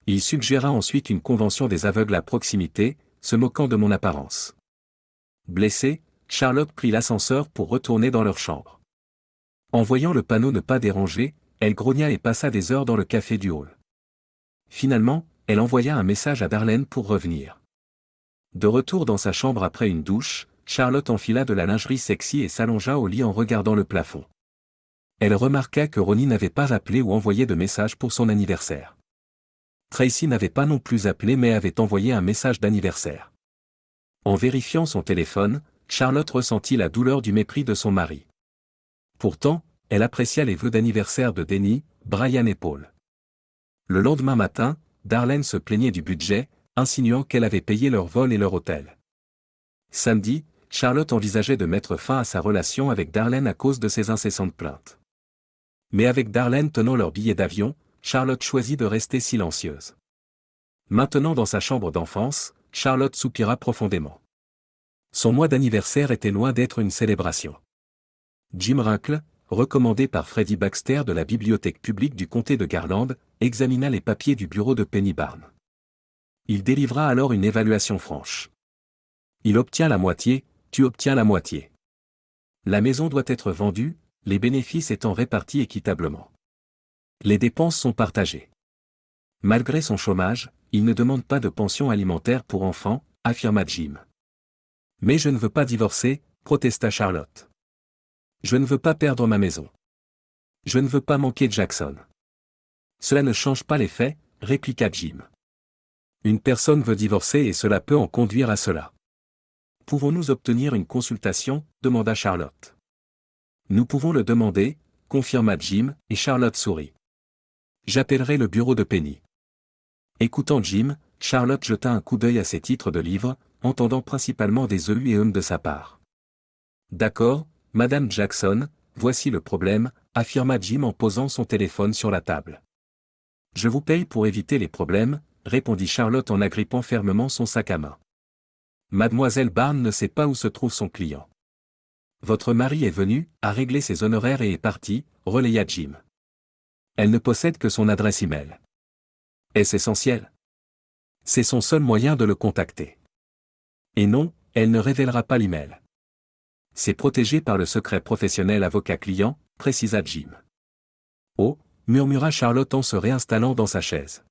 Il suggéra ensuite une convention des aveugles à proximité, se moquant de mon apparence. Blessée, Charlotte prit l'ascenseur pour retourner dans leur chambre. En voyant le panneau ne pas déranger, elle grogna et passa des heures dans le café du hall. Finalement, elle envoya un message à Darlene pour revenir. De retour dans sa chambre après une douche, Charlotte enfila de la lingerie sexy et s'allongea au lit en regardant le plafond. Elle remarqua que Ronnie n'avait pas appelé ou envoyé de message pour son anniversaire. Tracy n'avait pas non plus appelé mais avait envoyé un message d'anniversaire. En vérifiant son téléphone, Charlotte ressentit la douleur du mépris de son mari. Pourtant, elle apprécia les vœux d'anniversaire de Denny, Brian et Paul. Le lendemain matin, Darlene se plaignait du budget, insinuant qu'elle avait payé leur vol et leur hôtel. Samedi, Charlotte envisageait de mettre fin à sa relation avec Darlene à cause de ses incessantes plaintes. Mais avec Darlene tenant leur billet d'avion, Charlotte choisit de rester silencieuse. Maintenant dans sa chambre d'enfance, Charlotte soupira profondément. Son mois d'anniversaire était loin d'être une célébration. Jim Runkle, recommandé par Freddie Baxter de la bibliothèque publique du comté de Garland, examina les papiers du bureau de Penny Barnes. Il délivra alors une évaluation franche. Il obtient la moitié, tu obtiens la moitié. La maison doit être vendue, les bénéfices étant répartis équitablement. Les dépenses sont partagées. Malgré son chômage, il ne demande pas de pension alimentaire pour enfants, affirma Jim. Mais je ne veux pas divorcer, protesta Charlotte. Je ne veux pas perdre ma maison. Je ne veux pas manquer Jackson. Cela ne change pas les faits, répliqua Jim. Une personne veut divorcer et cela peut en conduire à cela. Pouvons-nous obtenir une consultation, demanda Charlotte. Nous pouvons le demander, confirma Jim, et Charlotte sourit. J'appellerai le bureau de Penny. Écoutant Jim, Charlotte jeta un coup d'œil à ses titres de livres, entendant principalement des de sa part. D'accord, Madame Jackson, voici le problème, affirma Jim en posant son téléphone sur la table. Je vous paye pour éviter les problèmes, répondit Charlotte en agrippant fermement son sac à main. Mademoiselle Barnes ne sait pas où se trouve son client. Votre mari est venu, a réglé ses honoraires et est parti, relaya Jim. Elle ne possède que son adresse email. Est-ce essentiel? C'est son seul moyen de le contacter. Et non, elle ne révélera pas l'email. C'est protégé par le secret professionnel avocat-client, précisa Jim. Oh, murmura Charlotte en se réinstallant dans sa chaise.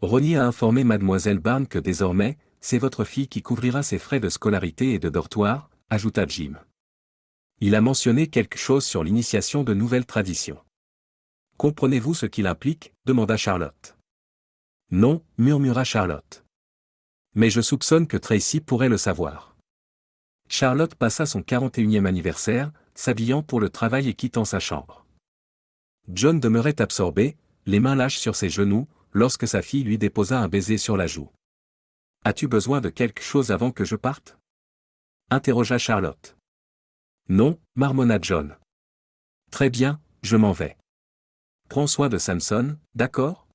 Ronnie a informé Mademoiselle Barnes que désormais, c'est votre fille qui couvrira ses frais de scolarité et de dortoir, ajouta Jim. Il a mentionné quelque chose sur l'initiation de nouvelles traditions. Comprenez-vous ce qu'il implique? Demanda Charlotte. Non, murmura Charlotte. Mais je soupçonne que Tracy pourrait le savoir. Charlotte passa son 41e anniversaire, s'habillant pour le travail et quittant sa chambre. John demeurait absorbé, les mains lâches sur ses genoux, lorsque sa fille lui déposa un baiser sur la joue. « As-tu besoin de quelque chose avant que je parte ?» interrogea Charlotte. « Non, marmonna John. »« Très bien, je m'en vais. Prends soin de Samson, d'accord ?»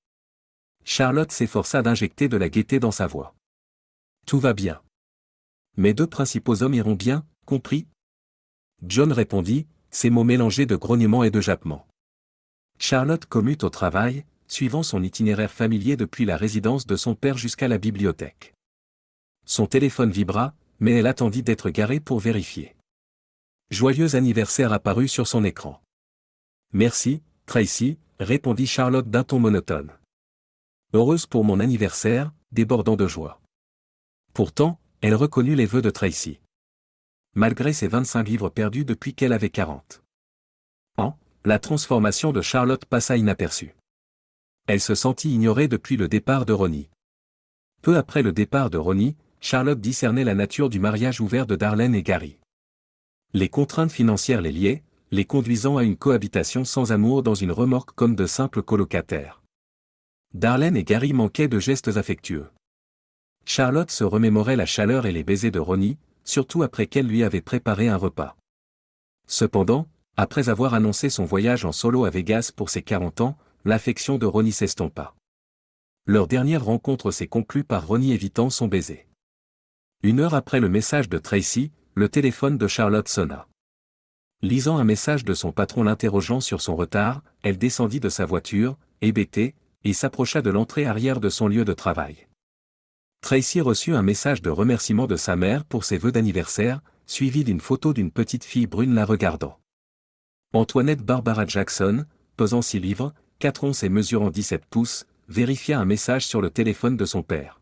Charlotte s'efforça d'injecter de la gaieté dans sa voix. « Tout va bien. Mes deux principaux hommes iront bien, compris ?» John répondit, ses mots mélangés de grognements et de jappements. Charlotte commut au travail, suivant son itinéraire familier depuis la résidence de son père jusqu'à la bibliothèque. Son téléphone vibra, mais elle attendit d'être garée pour vérifier. Joyeux anniversaire apparut sur son écran. « Merci, Tracy », répondit Charlotte d'un ton monotone. Heureuse pour mon anniversaire, débordant de joie. Pourtant, elle reconnut les vœux de Tracy. Malgré ses 25 livres perdus depuis qu'elle avait 40 ans, la transformation de Charlotte passa inaperçue. Elle se sentit ignorée depuis le départ de Ronnie. Peu après le départ de Ronnie, Charlotte discernait la nature du mariage ouvert de Darlene et Gary. Les contraintes financières les liaient, les conduisant à une cohabitation sans amour dans une remorque comme de simples colocataires. Darlene et Gary manquaient de gestes affectueux. Charlotte se remémorait la chaleur et les baisers de Ronnie, surtout après qu'elle lui avait préparé un repas. Cependant, après avoir annoncé son voyage en solo à Vegas pour ses 40 ans, l'affection de Ronnie s'estompa. Leur dernière rencontre s'est conclue par Ronnie évitant son baiser. 1 heure après le message de Tracy, le téléphone de Charlotte sonna. Lisant un message de son patron l'interrogeant sur son retard, elle descendit de sa voiture, hébétée, et s'approcha de l'entrée arrière de son lieu de travail. Tracy reçut un message de remerciement de sa mère pour ses vœux d'anniversaire, suivi d'une photo d'une petite fille brune la regardant. Antoinette Barbara Jackson, pesant 6 livres, 4 onces et mesurant 17 pouces, vérifia un message sur le téléphone de son père.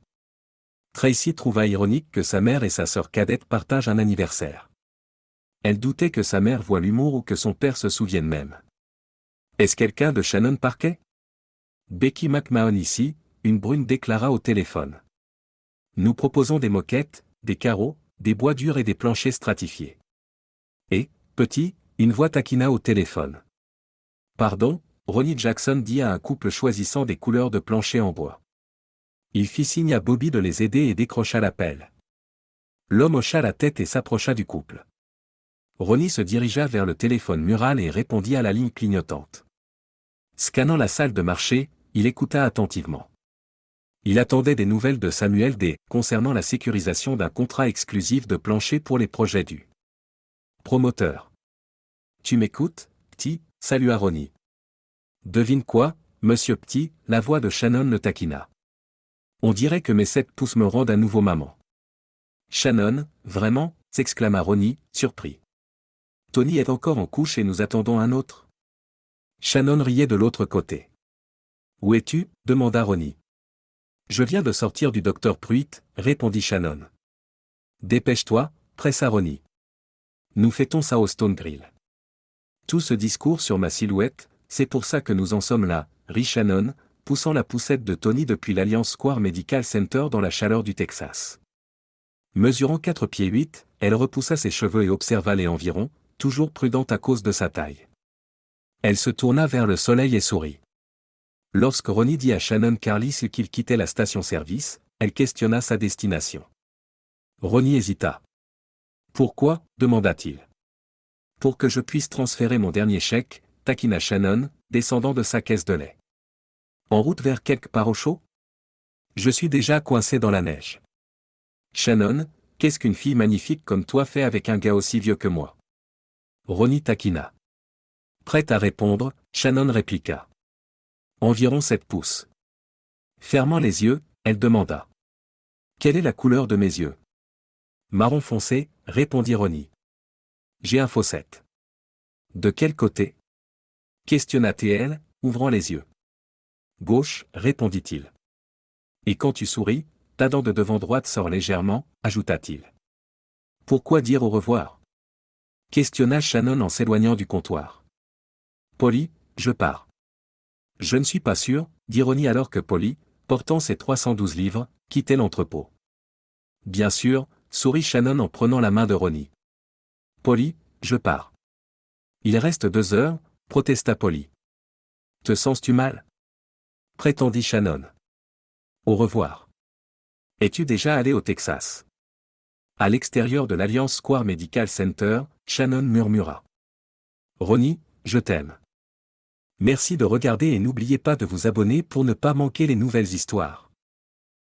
Tracy trouva ironique que sa mère et sa sœur cadette partagent un anniversaire. Elle doutait que sa mère voie l'humour ou que son père se souvienne même. « Est-ce quelqu'un de Shannon Parquet ?» Becky McMahon ici, une brune déclara au téléphone. « Nous proposons des moquettes, des carreaux, des bois durs et des planchers stratifiés. » Et, petit, une voix taquina au téléphone. « Pardon ?» Ronnie Jackson dit à un couple choisissant des couleurs de plancher en bois. Il fit signe à Bobby de les aider et décrocha l'appel. L'homme hocha la tête et s'approcha du couple. Ronnie se dirigea vers le téléphone mural et répondit à la ligne clignotante. Scannant la salle de marché, il écouta attentivement. Il attendait des nouvelles de Samuel D. concernant la sécurisation d'un contrat exclusif de plancher pour les projets du promoteur. « Tu m'écoutes, petit ?» salua Ronnie. « Devine quoi, monsieur petit ?» la voix de Shannon le taquina. « On dirait que mes 7 pouces me rendent à nouveau maman. »« Shannon, vraiment ?» s'exclama Ronnie, surpris. « Tony est encore en couche et nous attendons un autre ?» Shannon riait de l'autre côté. « Où es-tu ?» demanda Ronnie. « Je viens de sortir du docteur Pruitt » répondit Shannon. « Dépêche-toi » pressa Ronnie. « Nous fêtons ça au Stone Grill. » Tout ce discours sur ma silhouette, c'est pour ça que nous en sommes là, rit Shannon, poussant la poussette de Tony depuis l'Alliance Square Medical Center dans la chaleur du Texas. Mesurant 4 pieds 8, elle repoussa ses cheveux et observa les environs, toujours prudente à cause de sa taille. Elle se tourna vers le soleil et sourit. Lorsque Ronnie dit à Shannon Carlis qu'il quittait la station-service, elle questionna sa destination. Ronnie hésita. « Pourquoi ?» demanda-t-il. « Pour que je puisse transférer mon dernier chèque » taquina Shannon, descendant de sa caisse de lait. « En route vers quelque part au chaud ? Je suis déjà coincé dans la neige. » Shannon, qu'est-ce qu'une fille magnifique comme toi fait avec un gars aussi vieux que moi ? Ronnie taquina. Prête à répondre, Shannon répliqua. Environ 7 pouces. Fermant les yeux, elle demanda. Quelle est la couleur de mes yeux ? Marron foncé, répondit Ronnie. J'ai un faucette. De quel côté ? Questionna-t-elle, ouvrant les yeux. Gauche, répondit-il. Et quand tu souris, ta dent de devant droite sort légèrement, ajouta-t-il. Pourquoi dire au revoir ? Questionna Shannon en s'éloignant du comptoir. Polly, je pars. Je ne suis pas sûr, dit Ronnie alors que Polly, portant ses 312 livres, quittait l'entrepôt. Bien sûr, sourit Shannon en prenant la main de Ronnie. Polly, je pars. Il reste 2 heures, protesta Polly. Te sens-tu mal ? prétendit Shannon. Au revoir. Es-tu déjà allé au Texas? À l'extérieur de l'Alliance Square Medical Center, Shannon murmura. Ronnie, je t'aime. Merci de regarder et n'oubliez pas de vous abonner pour ne pas manquer les nouvelles histoires.